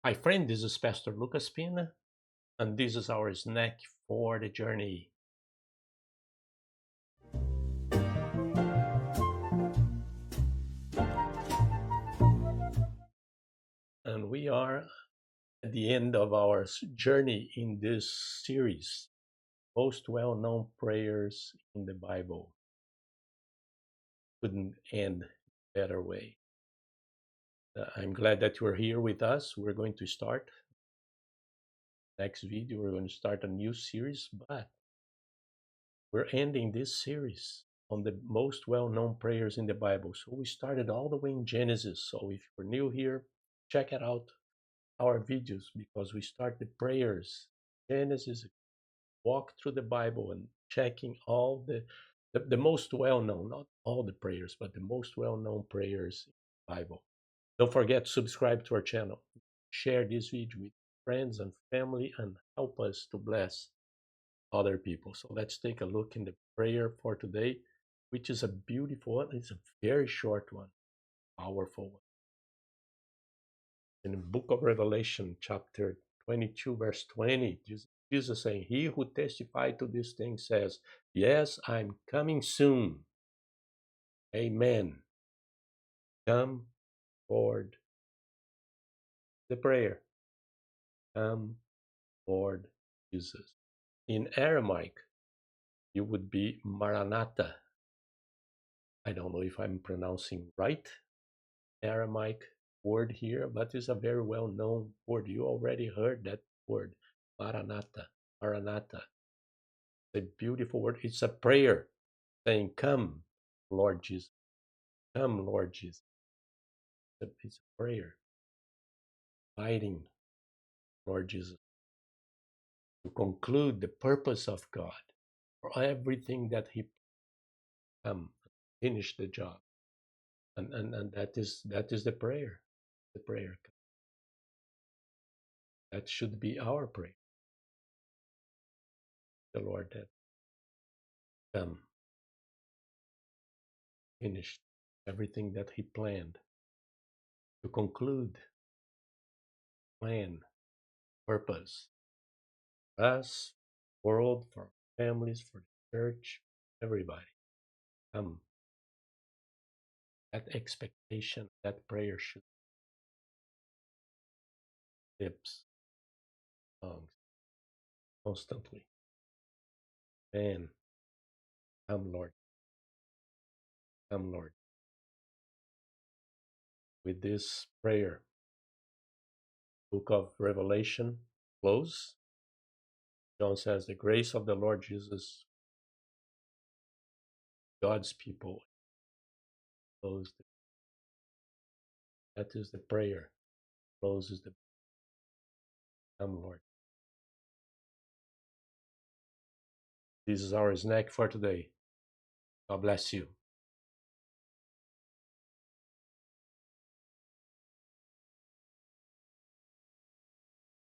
Hi, friend. This is Pastor Lucas Pina, and this is our snack for the journey. And we are at the end of our journey in this series, most well known prayers in the Bible. Couldn't end a better way. I'm glad that you're here with us. We're going to start next video. We're going to start a new series, but we're ending this series on the most well known prayers in the Bible. So we started all the way in Genesis. So if you're new here, check it out our videos because we start the prayers, Genesis, walk through the Bible and checking all the most well known, not all the prayers, but the most well known prayers in the Bible. Don't forget to subscribe to our channel, share this video with friends and family, and help us to bless other people. So let's take a look in the prayer for today, which is a beautiful one. It's a very short one, powerful one. In the book of Revelation, chapter 22, verse 20, Jesus saying, He who testified to this thing says, Yes, I'm coming soon. Amen. Come, Lord. The prayer. Come, Lord Jesus. In Aramaic, it would be Maranatha. I don't know if I'm pronouncing right, Aramaic word here, but it's a very well known word. You already heard that word, Maranatha. Maranatha. It's a beautiful word. It's a prayer saying, Come, Lord Jesus. Come, Lord Jesus. It's a prayer inviting Lord Jesus to conclude the purpose of God for everything that He come finish the job. And that is the prayer. The prayer. That should be our prayer. The Lord that come finished everything that He planned to conclude plan, purpose for us, world, for families, for the church, everybody. That expectation, that prayer should lips, tongues, constantly. And come, Lord, come, Lord. With this prayer, book of Revelation close. John says, the grace of the Lord Jesus, God's people, closed. That is the prayer. Closes the come, Lord. This is our snack for today. God bless you.